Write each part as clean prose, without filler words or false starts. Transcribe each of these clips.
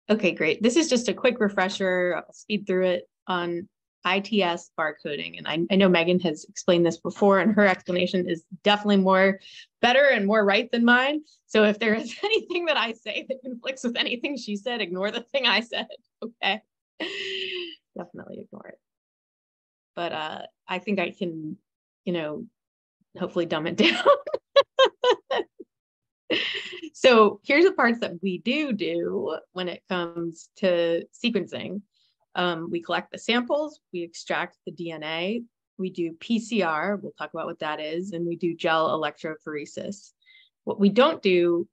Okay, great. This is just a quick refresher. I'll speed through it on ITS barcoding. And I know Megan has explained this before, and her explanation is definitely more better and more right than mine. So if there is anything that I say that conflicts with anything she said, ignore the thing I said. Okay. Definitely ignore it. But I think I can, hopefully dumb it down. So here's the parts that we do when it comes to sequencing. We collect the samples, we extract the DNA, we do PCR, we'll talk about what that is, and we do gel electrophoresis. What we don't do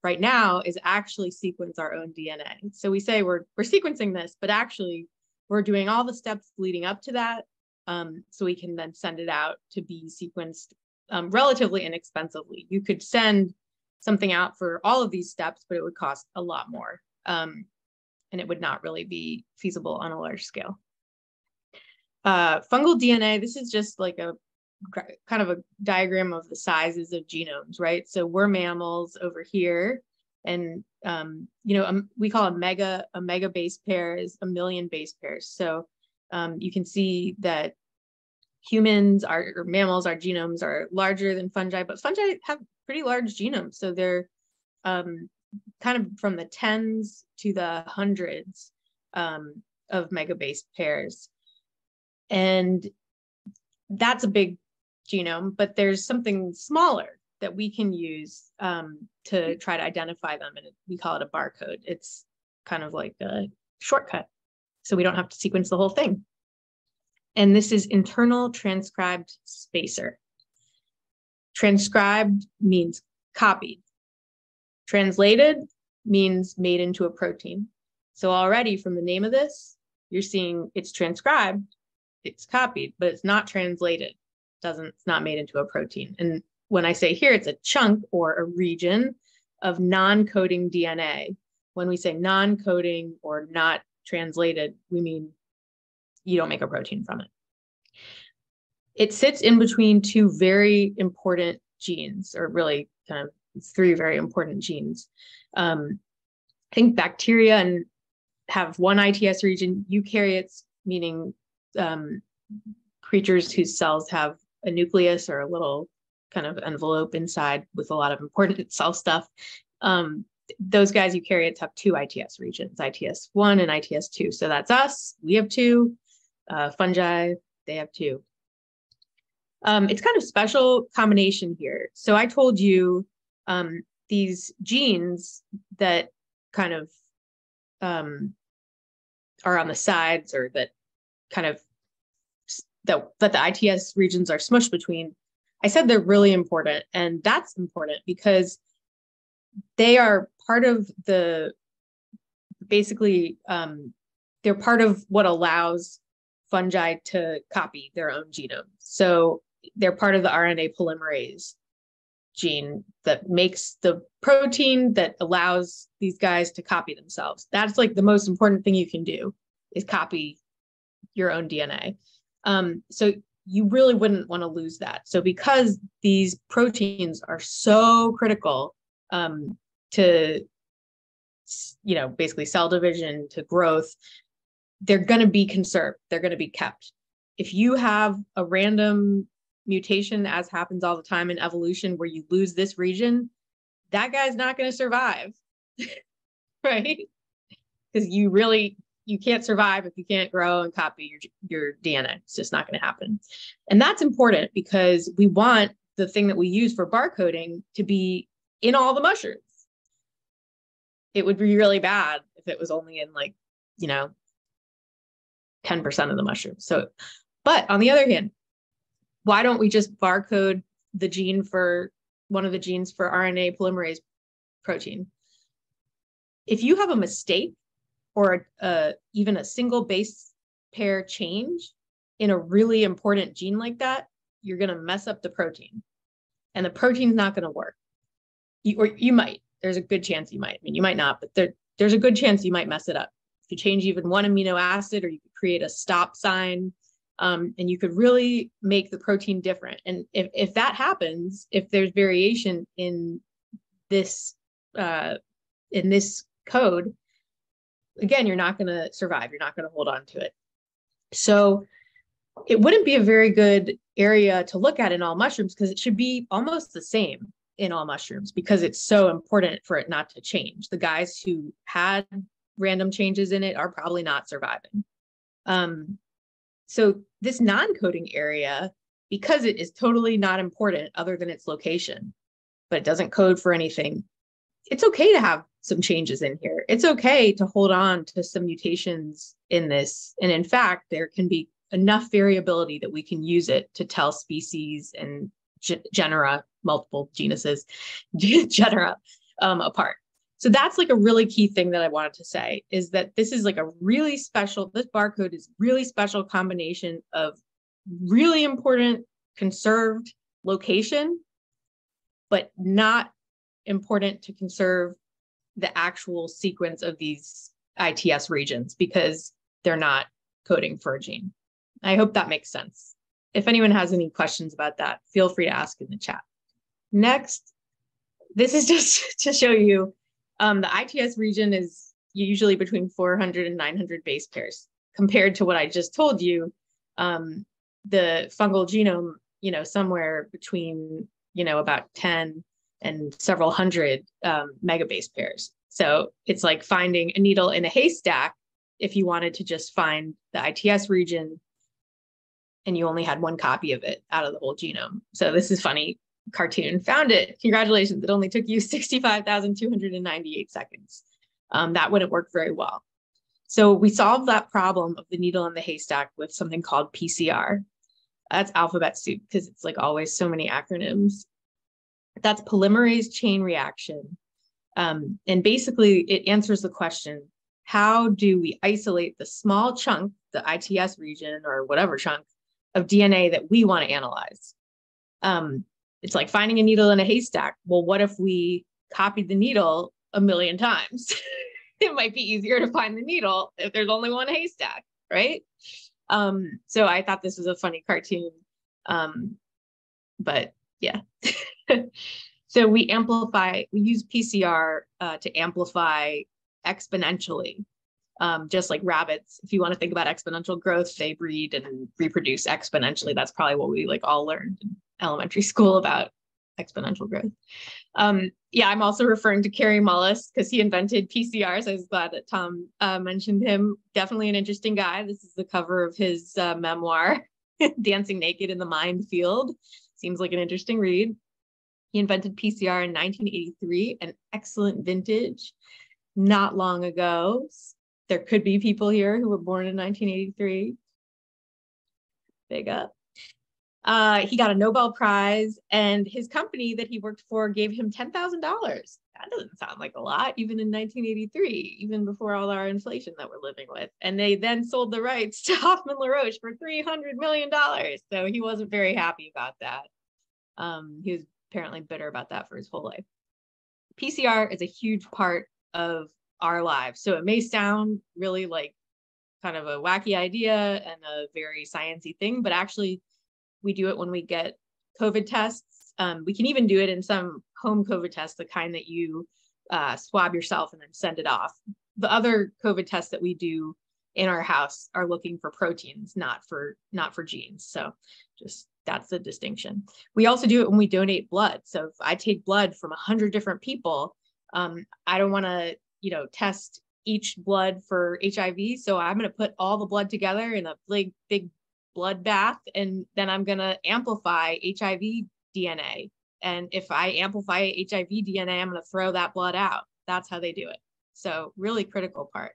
right now is actually sequence our own DNA. So we say we're sequencing this, but actually we're doing all the steps leading up to that, so we can then send it out to be sequenced relatively inexpensively. You could send something out for all of these steps, but it would cost a lot more. And it would not really be feasible on a large scale. Fungal DNA, this is just like a kind of a diagram of the sizes of genomes, right? So we're mammals over here, and we call a mega base pair is 1 million base pairs. So you can see that mammals, our genomes are larger than fungi, but fungi have pretty large genomes. So they're kind of from the tens to the hundreds of megabase pairs. And that's a big genome, but there's something smaller that we can use to try to identify them. And we call it a barcode. It's kind of like a shortcut, so we don't have to sequence the whole thing. And this is internal transcribed spacer. Transcribed means copied. Translated means made into a protein. So already from the name of this, you're seeing it's transcribed, it's copied, but it's not translated. It's not made into a protein. And when I say here, it's a chunk or a region of non-coding DNA. When we say non-coding or not translated, we mean you don't make a protein from it. It sits in between two very important genes, or really kind of 3 very important genes. I think bacteria have one ITS region, eukaryotes, meaning creatures whose cells have a nucleus or a little kind of envelope inside with a lot of important cell stuff. Those guys, eukaryotes, have 2 ITS regions, ITS1 and ITS2. So that's us, we have 2. Fungi, they have 2. It's kind of special combination here. So I told you these genes that kind of are on the sides, or that kind of that the ITS regions are smushed between. I said they're really important, and that's important because they are part of they're part of what allows fungi to copy their own genome. So they're part of the RNA polymerase gene that makes the protein that allows these guys to copy themselves. That's like the most important thing you can do, is copy your own DNA. So you really wouldn't want to lose that. So because these proteins are so critical to, basically cell division, to growth, they're going to be conserved. They're going to be kept. If you have a random mutation, as happens all the time in evolution, where you lose this region, that guy's not going to survive, right? Because you can't survive if you can't grow and copy your DNA. It's just not going to happen. And that's important because we want the thing that we use for barcoding to be in all the mushrooms. It would be really bad if it was only in 10% of the mushrooms. So, but on the other hand, why don't we just barcode the gene for one of the genes for RNA polymerase protein? If you have a mistake or even a single base pair change in a really important gene like that, you're going to mess up the protein, and the protein's not going to work. You might. There's a good chance you might. I mean, you might not, but there's a good chance you might mess it up. If you change even one amino acid, or you could create a stop sign, and you could really make the protein different. And if that happens, if there's variation in this code, again, you're not going to survive. You're not going to hold on to it. So it wouldn't be a very good area to look at in all mushrooms, because it should be almost the same in all mushrooms, because it's so important for it not to change. The guys who had random changes in it are probably not surviving. So this non-coding area, because it is totally not important other than its location, but it doesn't code for anything, it's okay to have some changes in here. It's okay to hold on to some mutations in this. And in fact, there can be enough variability that we can use it to tell species and genera, multiple genuses, genera apart. So that's like a really key thing that I wanted to say, is that this is like a really special, this barcode is really special combination of really important conserved location, but not important to conserve the actual sequence of these ITS regions, because they're not coding for a gene. I hope that makes sense. If anyone has any questions about that, feel free to ask in the chat. Next, this is just to show you the ITS region is usually between 400 and 900 base pairs, compared to what I just told you, the fungal genome, somewhere between, about 10 and several hundred megabase pairs. So it's like finding a needle in a haystack if you wanted to just find the ITS region and you only had one copy of it out of the whole genome. So this is funny. Cartoon found it. Congratulations. It only took you 65,298 seconds. That wouldn't work very well. So we solved that problem of the needle in the haystack with something called PCR. That's alphabet soup, because it's like always so many acronyms. That's polymerase chain reaction. And basically it answers the question, how do we isolate the small chunk, the ITS region or whatever chunk of DNA that we want to analyze? It's like finding a needle in a haystack. Well, what if we copied the needle 1,000,000 times? It might be easier to find the needle if there's only one haystack, right? So I thought this was a funny cartoon, but yeah. So we use PCR to amplify exponentially, just like rabbits. If you want to think about exponential growth, they breed and reproduce exponentially. That's probably what we all learned in elementary school about exponential growth. Yeah, I'm also referring to Kary Mullis because he invented PCR. So I was glad that Tom mentioned him. Definitely an interesting guy. This is the cover of his memoir, Dancing Naked in the Mind Field. Seems like an interesting read. He invented PCR in 1983, an excellent vintage, not long ago. There could be people here who were born in 1983. Big up. He got a Nobel Prize, and his company that he worked for gave him $10,000. That doesn't sound like a lot, even in 1983, even before all our inflation that we're living with. And they then sold the rights to Hoffman LaRoche for $300 million. So he wasn't very happy about that. He was apparently bitter about that for his whole life. PCR is a huge part of our lives. So it may sound really like kind of a wacky idea and a very sciencey thing, but actually we do it when we get COVID tests. We can even do it in some home COVID tests, the kind that you swab yourself and then send it off. The other COVID tests that we do in our house are looking for proteins, not for genes. So just that's the distinction. We also do it when we donate blood. So if I take blood from 100 different people, I don't want to, test each blood for HIV. So I'm going to put all the blood together in a big blood bath, and then I'm going to amplify HIV DNA. And if I amplify HIV DNA, I'm going to throw that blood out. That's how they do it. So really critical part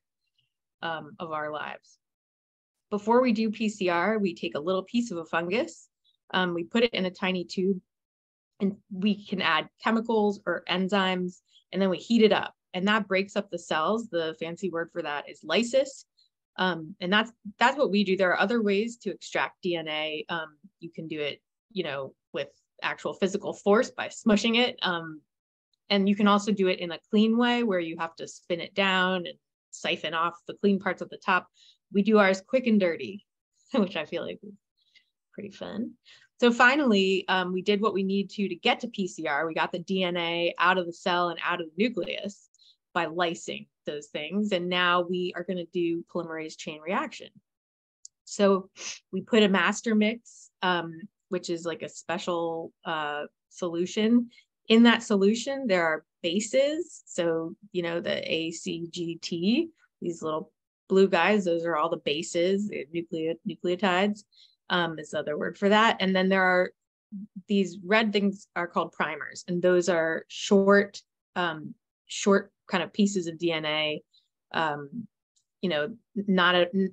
of our lives. Before we do PCR, we take a little piece of a fungus, we put it in a tiny tube, and we can add chemicals or enzymes, and then we heat it up, and that breaks up the cells. The fancy word for that is lysis. And that's what we do. There are other ways to extract DNA. You can do it, with actual physical force by smushing it. And you can also do it in a clean way where you have to spin it down and siphon off the clean parts at the top. We do ours quick and dirty, which I feel like is pretty fun. So finally, we did what we need to get to PCR. We got the DNA out of the cell and out of the nucleus by lysing those things. And now we are going to do polymerase chain reaction. So we put a master mix, which is like a special solution. In that solution, there are bases. So, you know, the A, C, G, T, these little blue guys, those are all the bases, the nucleotides is the other word for that. And then there are these red things are called primers. And those are short kind of pieces of DNA, you know,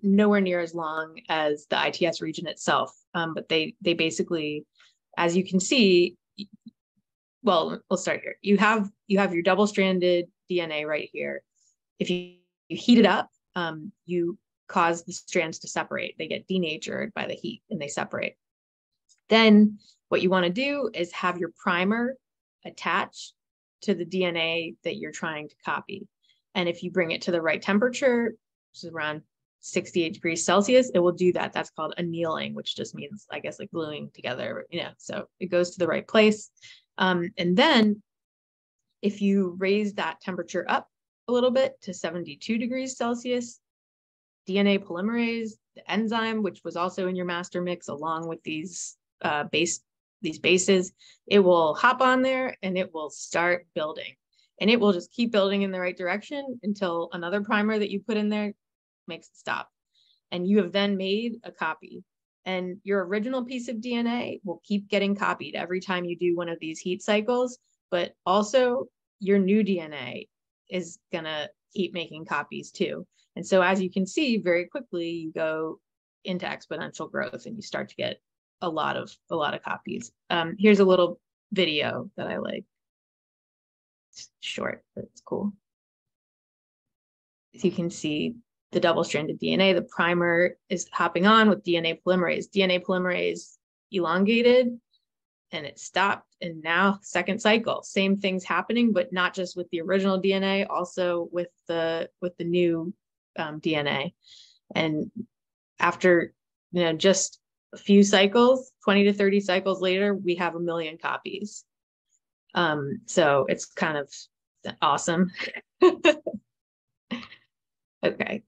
nowhere near as long as the ITS region itself. But they basically, as you can see, well, we'll start here. You have your double-stranded DNA right here. If you heat it up, you cause the strands to separate. They get denatured by the heat and they separate. Then what you want to do is have your primer attached to the DNA that you're trying to copy. And if you bring it to the right temperature, which is around 68 degrees Celsius, it will do that. That's called annealing, which just means, I guess, like gluing together, you know, so it goes to the right place. And then if you raise that temperature up a little bit to 72 degrees Celsius, DNA polymerase, the enzyme, which was also in your master mix, along with these bases, it will hop on there and it will start building. And it will just keep building in the right direction until another primer that you put in there makes it stop. And you have then made a copy. And your original piece of DNA will keep getting copied every time you do one of these heat cycles, but also your new DNA is gonna keep making copies too. And so as you can see, very quickly, you go into exponential growth and you start to get a lot of copies. Here's a little video that I like. It's short, but it's cool. As you can see, the double-stranded DNA, the primer is hopping on with DNA polymerase. DNA polymerase elongated and it stopped, and now second cycle, same things happening, but not just with the original DNA, also with the new DNA. And after, you know, just a few cycles, 20 to 30 cycles later, we have 1 million copies. So it's kind of awesome. Okay,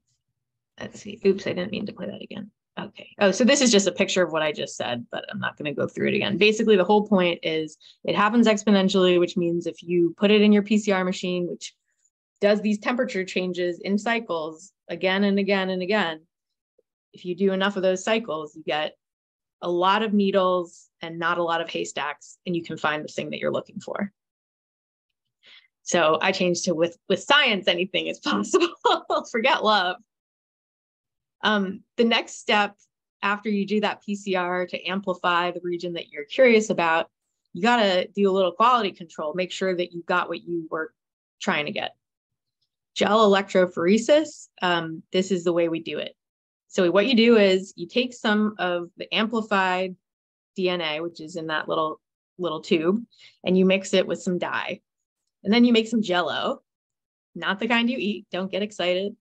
let's see. Oops, I didn't mean to play that again. Okay. Oh, so this is just a picture of what I just said, but I'm not going to go through it again. Basically, the whole point is it happens exponentially, which means if you put it in your PCR machine, which does these temperature changes in cycles again and again and again, if you do enough of those cycles, you get a lot of needles and not a lot of haystacks, and you can find the thing that you're looking for. So I changed to with science, anything is possible. Forget love. The next step after you do that PCR to amplify the region that you're curious about, you got to do a little quality control, make sure that you got what you were trying to get. Gel electrophoresis, this is the way we do it. So what you do is you take some of the amplified DNA, which is in that little tube, and you mix it with some dye. And then you make some Jell-O, not the kind you eat, don't get excited.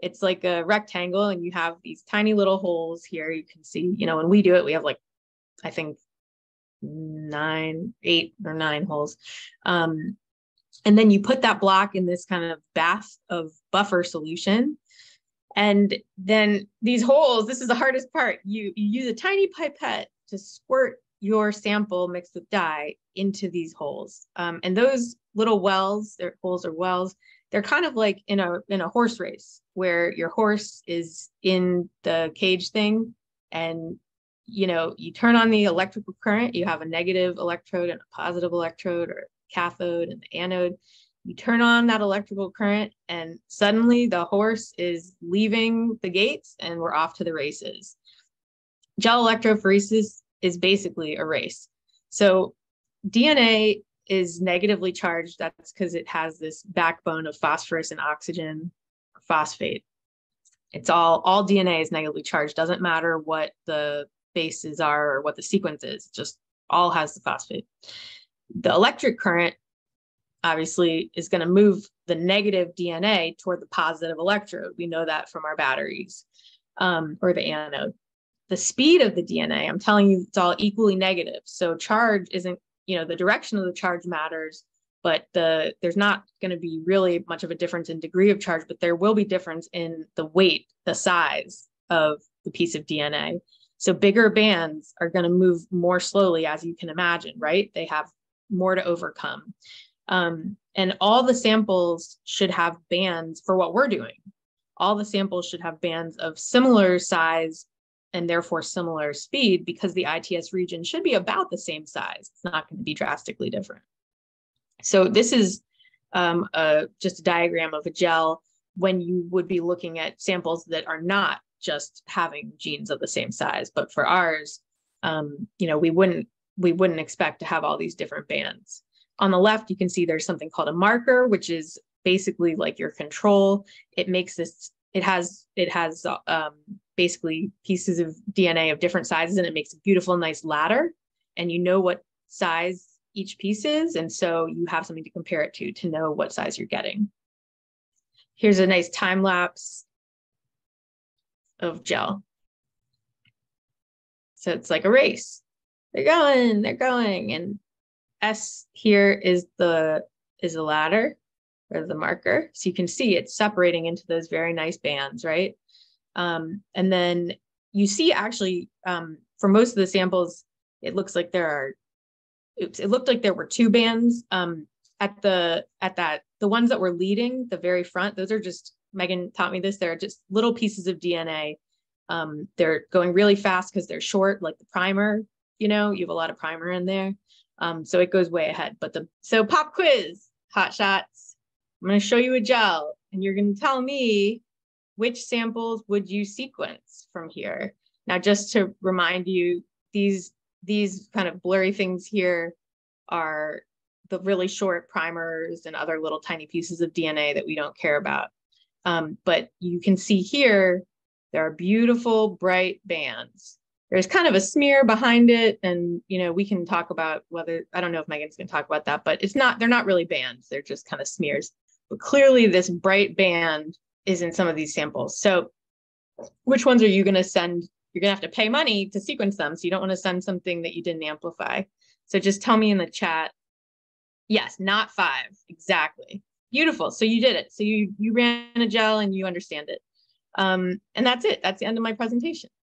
It's like a rectangle and you have these tiny little holes here. You can see, you know, when we do it, we have like, I think 8 or 9 holes. And then you put that block in this kind of bath of buffer solution. And then these holes, this is the hardest part. You use a tiny pipette to squirt your sample mixed with dye into these holes. And those little wells, they're holes or wells, they're kind of like in a horse race where your horse is in the cage thing and, you know, you turn on the electrical current, you have a negative electrode and a positive electrode or cathode and the anode. You turn on that electrical current and suddenly the horse is leaving the gates and we're off to the races. Gel electrophoresis is basically a race. So DNA is negatively charged. That's because it has this backbone of phosphorus and oxygen, phosphate. It's all DNA is negatively charged. Doesn't matter what the bases are or what the sequence is, just all has the phosphate. The electric current obviously is going to move the negative DNA toward the positive electrode. We know that from our batteries or the anode. The speed of the DNA, I'm telling you, it's all equally negative. So charge isn't, you know, the direction of the charge matters, but there's not going to be really much of a difference in degree of charge, but there will be difference in the weight, the size of the piece of DNA. So bigger bands are going to move more slowly, as you can imagine, right? They have more to overcome. And all the samples should have bands for what we're doing. All the samples should have bands of similar size and therefore similar speed, because the ITS region should be about the same size. It's not going to be drastically different. So this is just a diagram of a gel when you would be looking at samples that are not just having genes of the same size, but for ours, we wouldn't expect to have all these different bands. On the left, you can see there's something called a marker, which is basically like your control. It makes this, it has basically pieces of DNA of different sizes, and it makes a beautiful, nice ladder. And you know what size each piece is. And so you have something to compare it to know what size you're getting. Here's a nice time lapse of gel. So it's like a race. They're going. And S here is the ladder or the marker. So you can see it's separating into those very nice bands, right? And then you see actually for most of the samples, it looks like it looked like there were two bands the ones that were leading the very front. Those are just, Megan taught me this, they're just little pieces of DNA. They're going really fast because they're short, like the primer, you have a lot of primer in there. So it goes way ahead. So pop quiz, hot shots. I'm going to show you a gel and you're going to tell me which samples would you sequence from here. Now, just to remind you, these kind of blurry things here are the really short primers and other little tiny pieces of DNA that we don't care about. But you can see here, there are beautiful bright bands. There's kind of a smear behind it. And, we can talk about whether, I don't know if Megan's going to talk about that, but they're not really bands. They're just kind of smears. But clearly this bright band is in some of these samples. So which ones are you going to send? You're going to have to pay money to sequence them. So you don't want to send something that you didn't amplify. So just tell me in the chat. Yes, not 5. Exactly. Beautiful. So you did it. So you ran a gel and you understand it. And that's it. That's the end of my presentation.